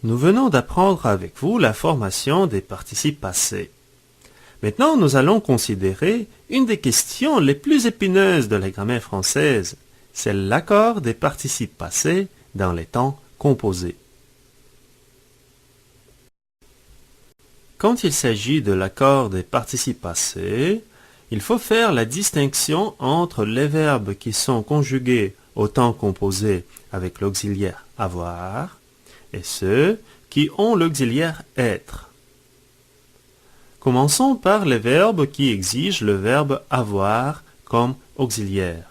Nous venons d'apprendre avec vous la formation des participes passés. Maintenant, nous allons considérer une des questions les plus épineuses de la grammaire française. C'est l'accord des participes passés dans les temps composés. Quand il s'agit de l'accord des participes passés, il faut faire la distinction entre les verbes qui sont conjugués au temps composé avec l'auxiliaire avoir et ceux qui ont l'auxiliaire être. Commençons par les verbes qui exigent le verbe avoir comme auxiliaire.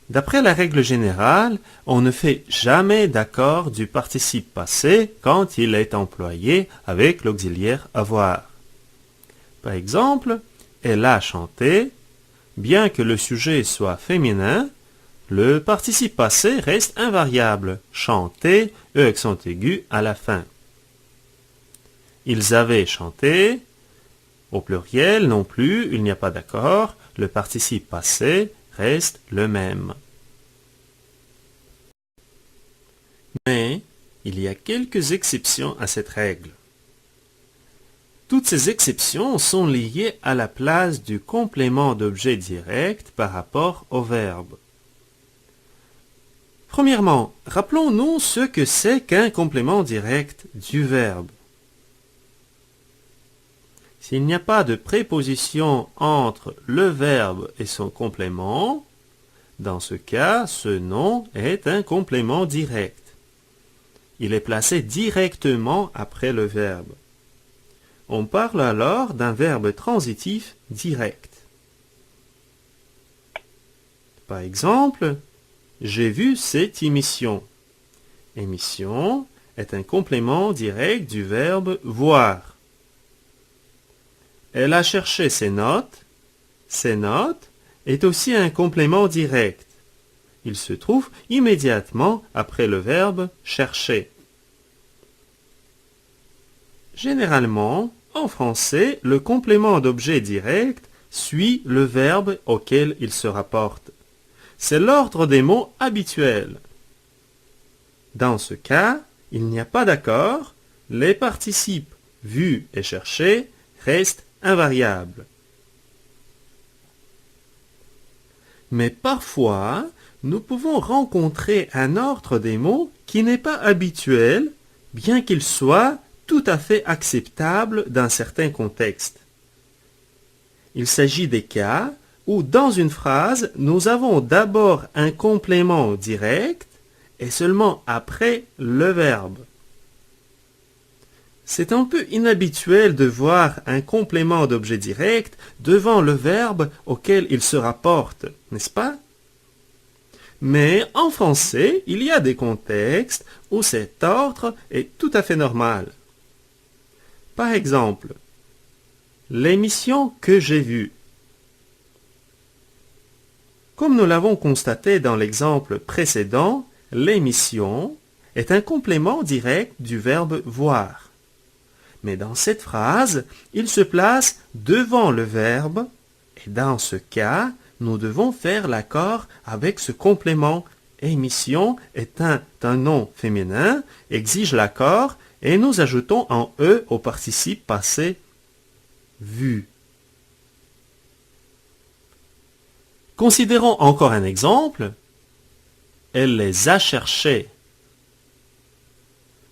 D'après la règle générale, on ne fait jamais d'accord du participe passé quand il est employé avec l'auxiliaire avoir. Par exemple, elle a chanté, bien que le sujet soit féminin, le participe passé reste invariable, chanter, accent aigu à la fin. Ils avaient chanté, au pluriel non plus, il n'y a pas d'accord, le participe passé reste le même. Mais il y a quelques exceptions à cette règle. Toutes ces exceptions sont liées à la place du complément d'objet direct par rapport au verbe. Premièrement, rappelons-nous ce que c'est qu'un complément direct du verbe. S'il n'y a pas de préposition entre le verbe et son complément, dans ce cas, ce nom est un complément direct. Il est placé directement après le verbe. On parle alors d'un verbe transitif direct. Par exemple, j'ai vu cette émission. Émission est un complément direct du verbe voir. Elle a cherché ses notes. Ses notes est aussi un complément direct. Il se trouve immédiatement après le verbe chercher. Généralement, en français, le complément d'objet direct suit le verbe auquel il se rapporte. C'est l'ordre des mots habituel. Dans ce cas, il n'y a pas d'accord, les participes vu et cherché restent invariables. Mais parfois, nous pouvons rencontrer un ordre des mots qui n'est pas habituel, bien qu'il soit tout à fait acceptable dans certains contextes. Il s'agit des cas où dans une phrase, nous avons d'abord un complément direct et seulement après le verbe. C'est un peu inhabituel de voir un complément d'objet direct devant le verbe auquel il se rapporte, n'est-ce pas? Mais en français, il y a des contextes où cet ordre est tout à fait normal. Par exemple, l'émission que j'ai vue. Comme nous l'avons constaté dans l'exemple précédent, l'émission est un complément direct du verbe voir. Mais dans cette phrase, il se place devant le verbe et dans ce cas, nous devons faire l'accord avec ce complément. Émission est un nom féminin, exige l'accord et nous ajoutons un E au participe passé vu. Considérons encore un exemple. Elle les a cherchés.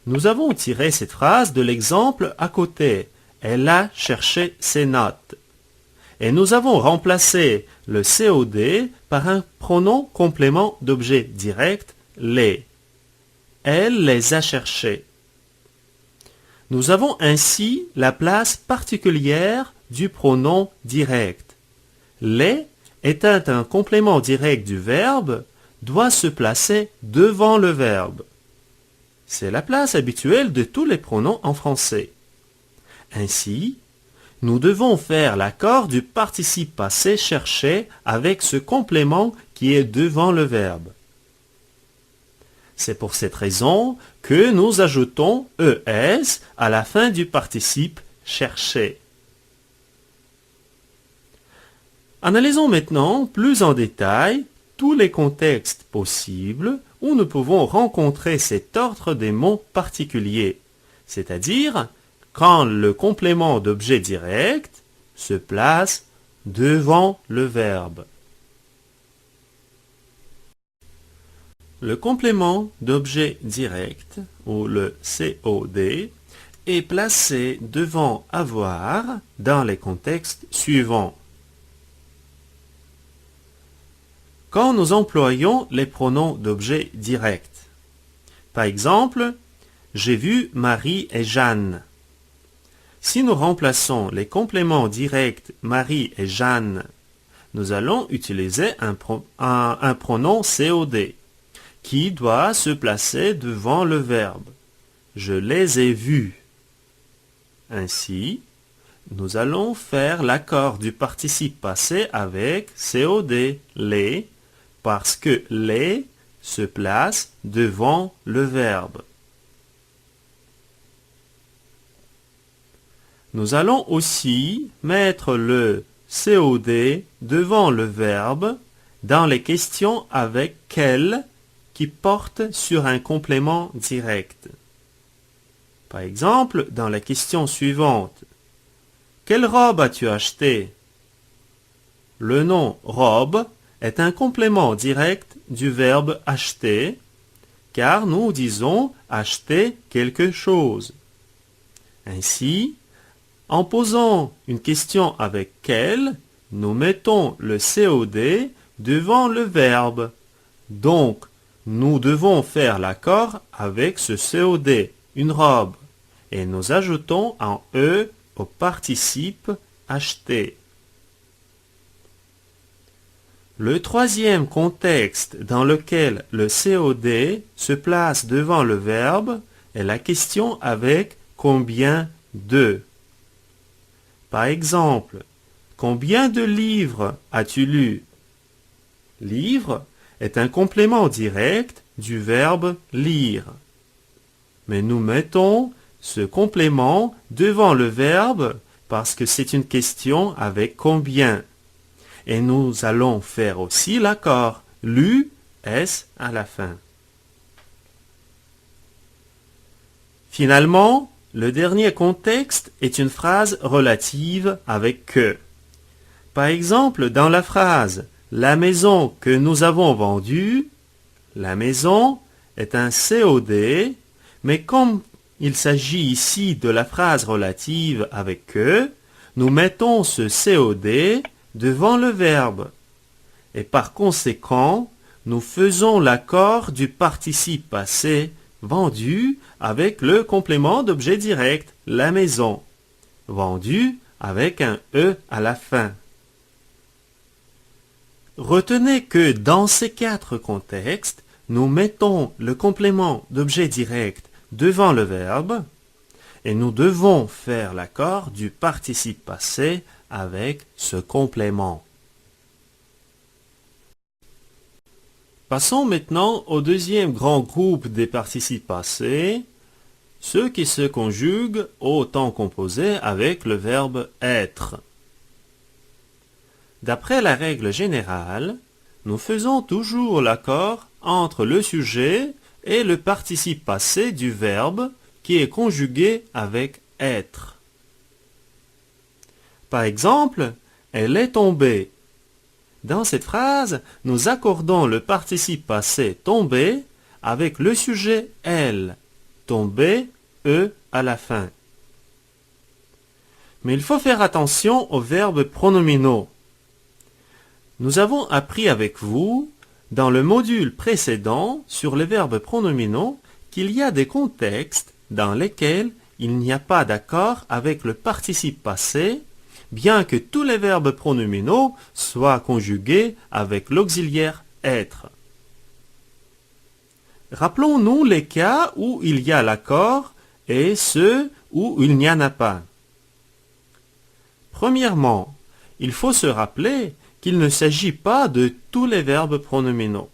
Nous avons tiré cette phrase de l'exemple à côté. Elle a cherché ses notes. Et nous avons remplacé le COD par un pronom complément d'objet direct, les. Elle les a cherchés. Nous avons ainsi la place particulière du pronom direct. Les étant un complément direct du verbe, doit se placer devant le verbe. C'est la place habituelle de tous les pronoms en français. Ainsi, nous devons faire l'accord du participe passé cherché avec ce complément qui est devant le verbe. C'est pour cette raison que nous ajoutons ES à la fin du participe cherché. Analysons maintenant plus en détail tous les contextes possibles où nous pouvons rencontrer cet ordre des mots particuliers, c'est-à-dire quand le complément d'objet direct se place devant le verbe. Le complément d'objet direct, ou le COD, est placé devant avoir dans les contextes suivants. Quand nous employons les pronoms d'objet direct. Par exemple, j'ai vu Marie et Jeanne. Si nous remplaçons les compléments directs Marie et Jeanne, nous allons utiliser un pronom COD qui doit se placer devant le verbe. Je les ai vus. Ainsi, nous allons faire l'accord du participe passé avec COD, les, parce que les se place devant le verbe. Nous allons aussi mettre le COD devant le verbe dans les questions avec quel qui portent sur un complément direct. Par exemple, dans la question suivante, quelle robe as-tu acheté? Le nom robe est un complément direct du verbe acheter, car nous disons acheter quelque chose. Ainsi, en posant une question avec quel, nous mettons le COD devant le verbe. Donc, nous devons faire l'accord avec ce COD, une robe, et nous ajoutons un E au participe acheter. Le troisième contexte dans lequel le COD se place devant le verbe est la question avec combien de. Par exemple, combien de livres as-tu lu? Livre est un complément direct du verbe lire. Mais nous mettons ce complément devant le verbe parce que c'est une question avec combien. Et nous allons faire aussi l'accord lu, S à la fin. Finalement, le dernier contexte est une phrase relative avec que. Par exemple, dans la phrase « La maison que nous avons vendue », la maison est un COD, mais comme il s'agit ici de la phrase relative avec que, nous mettons ce COD devant le verbe. Et par conséquent, nous faisons l'accord du participe passé vendu avec le complément d'objet direct, la maison. Vendu avec un E à la fin. Retenez que dans ces quatre contextes, nous mettons le complément d'objet direct devant le verbe et nous devons faire l'accord du participe passé avec ce complément. Passons maintenant au deuxième grand groupe des participes passés, ceux qui se conjuguent au temps composé avec le verbe être. D'après la règle générale, nous faisons toujours l'accord entre le sujet et le participe passé du verbe qui est conjugué avec être. Par exemple, elle est tombée. Dans cette phrase, nous accordons le participe passé tomber avec le sujet elle, tomber, E à la fin. Mais il faut faire attention aux verbes pronominaux. Nous avons appris avec vous, dans le module précédent sur les verbes pronominaux, qu'il y a des contextes dans lesquels il n'y a pas d'accord avec le participe passé, bien que tous les verbes pronominaux soient conjugués avec l'auxiliaire être. Rappelons-nous les cas où il y a l'accord et ceux où il n'y en a pas. Premièrement, il faut se rappeler qu'il ne s'agit pas de tous les verbes pronominaux.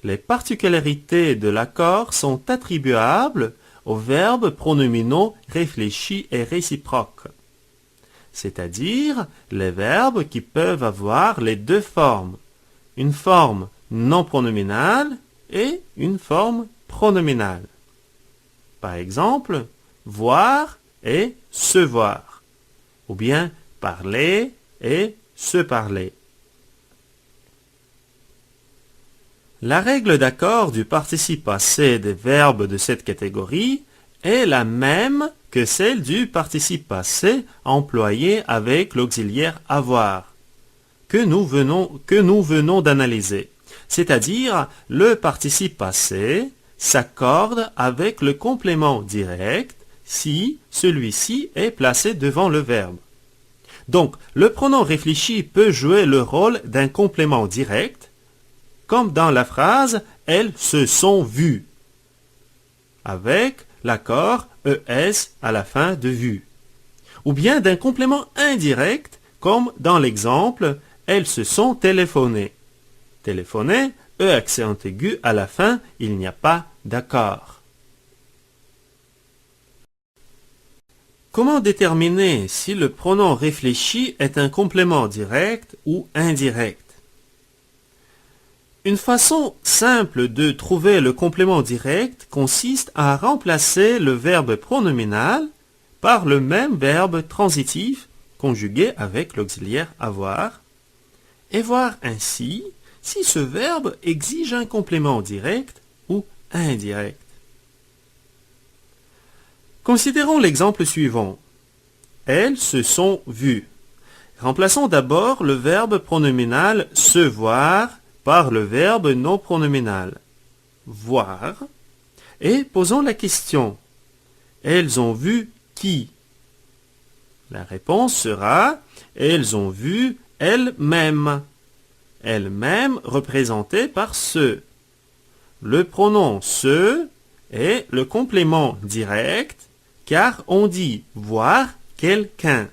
Les particularités de l'accord sont attribuables aux verbes pronominaux réfléchis et réciproques, c'est-à-dire les verbes qui peuvent avoir les deux formes, une forme non pronominale et une forme pronominale. Par exemple, voir et se voir, ou bien parler et se parler. La règle d'accord du participe passé des verbes de cette catégorie est la même que celle du participe passé employé avec l'auxiliaire avoir, que nous venons d'analyser. C'est-à-dire, le participe passé s'accorde avec le complément direct si celui-ci est placé devant le verbe. Donc, le pronom réfléchi peut jouer le rôle d'un complément direct, comme dans la phrase « Elles se sont vues », avec l'accord ES à la fin de vue. Ou bien d'un complément indirect, comme dans l'exemple « Elles se sont téléphonées ». Téléphoner, E accent aigu à la fin, il n'y a pas d'accord. Comment déterminer si le pronom réfléchi est un complément direct ou indirect? Une façon simple de trouver le complément direct consiste à remplacer le verbe pronominal par le même verbe transitif conjugué avec l'auxiliaire avoir et voir ainsi si ce verbe exige un complément direct ou indirect. Considérons l'exemple suivant. Elles se sont vues. Remplaçons d'abord le verbe pronominal se voir par le verbe non pronominal voir et posons la question. Elles ont vu qui? La réponse sera elles ont vu elles-mêmes. Elles-mêmes représentées par se. Le pronom se est le complément direct car on dit voir quelqu'un.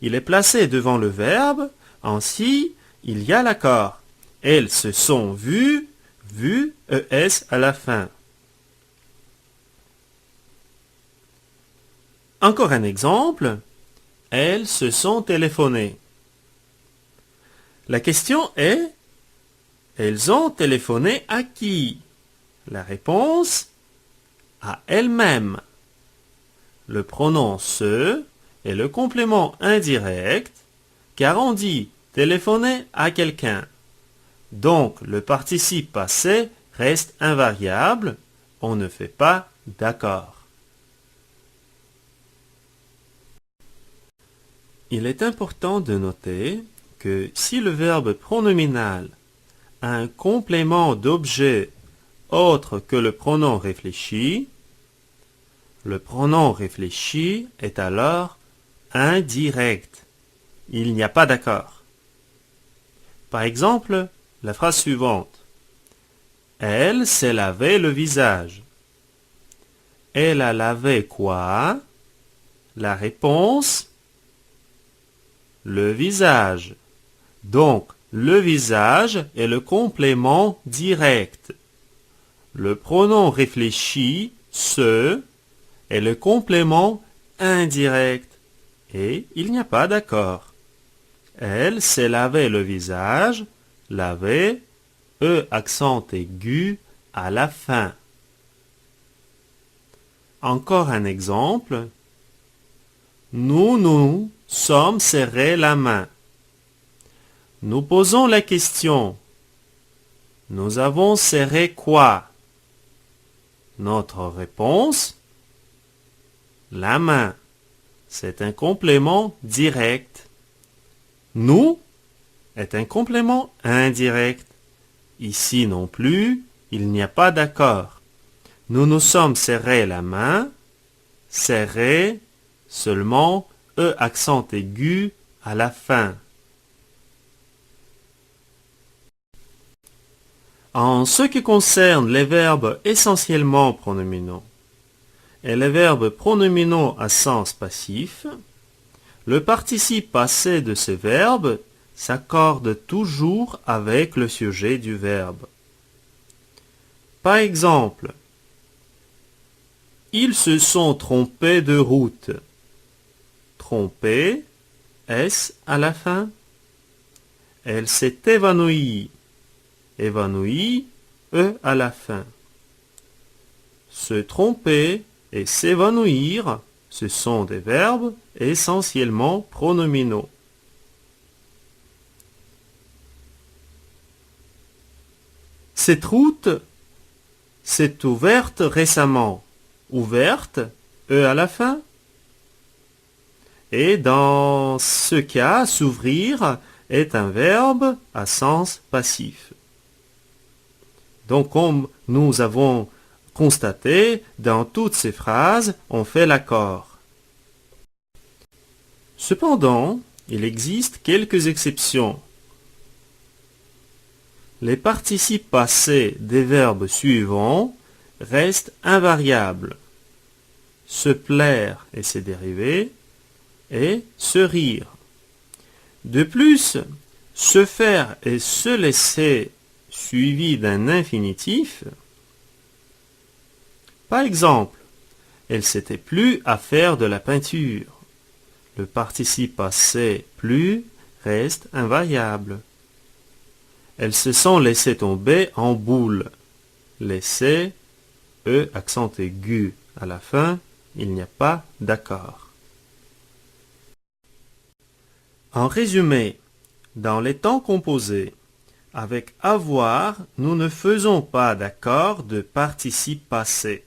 Il est placé devant le verbe, ainsi il y a l'accord. Elles se sont vues, vues, ES à la fin. Encore un exemple. Elles se sont téléphonées. La question est, elles ont téléphoné à qui? La réponse, à elles-mêmes. Le pronom se est le complément indirect, car on dit téléphoner à quelqu'un. Donc, le participe passé reste invariable, on ne fait pas d'accord. Il est important de noter que si le verbe pronominal a un complément d'objet autre que le pronom réfléchi, le pronom réfléchi est alors indirect. Il n'y a pas d'accord. Par exemple, la phrase suivante. Elle s'est lavé le visage. Elle a lavé quoi? La réponse, le visage. Donc, le visage est le complément direct. Le pronom réfléchi, se, est le complément indirect. Et il n'y a pas d'accord. Elle s'est lavé le visage, laver, E accent aigu à la fin. Encore un exemple. Nous sommes serrés la main. Nous posons la question. Nous avons serré quoi? Notre réponse, la main. C'est un complément direct. Nous est un complément indirect. Ici non plus, il n'y a pas d'accord. Nous nous sommes serrés la main. Serré, seulement E accent aigu à la fin. En ce qui concerne les verbes essentiellement pronominaux et les verbes pronominaux à sens passif, le participe passé de ces verbes s'accorde toujours avec le sujet du verbe. Par exemple, ils se sont trompés de route. Tromper, S à la fin. Elle s'est évanouie. Évanouie, E à la fin. Se tromper et s'évanouir, ce sont des verbes essentiellement pronominaux. Cette route s'est ouverte récemment. Ouverte, E à la fin. Et dans ce cas, s'ouvrir est un verbe à sens passif. Donc, comme nous avons constaté, dans toutes ces phrases, on fait l'accord. Cependant, il existe quelques exceptions. Les participes passés des verbes suivants restent invariables. Se plaire et ses dérivés, et se rire. De plus, se faire et se laisser suivi d'un infinitif. Par exemple, elle s'était plu à faire de la peinture. Le participe passé plus reste invariable. Elles se sont laissées tomber en boule. Laisser, E accent aigu à la fin, il n'y a pas d'accord. En résumé, dans les temps composés, avec avoir, nous ne faisons pas d'accord de participe passé.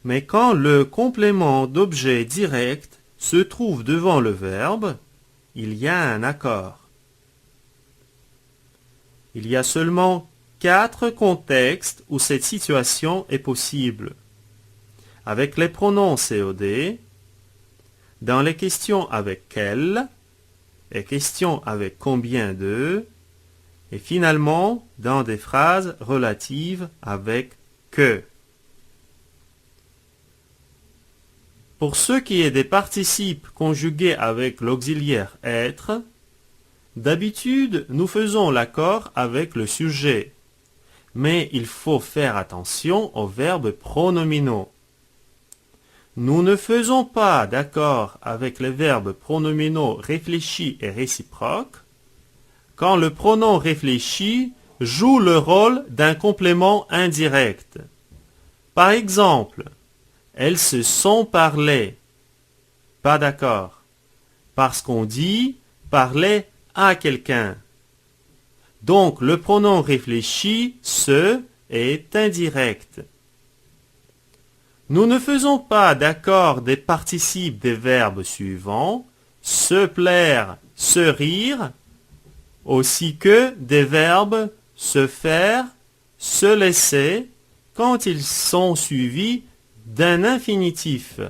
Mais quand le complément d'objet direct se trouve devant le verbe, il y a un accord. Il y a seulement 4 contextes où cette situation est possible. Avec les pronoms COD, dans les questions avec quel, et questions avec combien de, et finalement dans des phrases relatives avec que. Pour ce qui est des participes conjugués avec l'auxiliaire être, d'habitude nous faisons l'accord avec le sujet, mais il faut faire attention aux verbes pronominaux. Nous ne faisons pas d'accord avec les verbes pronominaux réfléchis et réciproques quand le pronom réfléchi joue le rôle d'un complément indirect. Par exemple, elles se sont parlé. Pas d'accord. Parce qu'on dit parler à quelqu'un. Donc le pronom réfléchi se est indirect. Nous ne faisons pas d'accord des participes des verbes suivants, se plaire, se rire, aussi que des verbes se faire, se laisser, quand ils sont suivis d'un infinitif.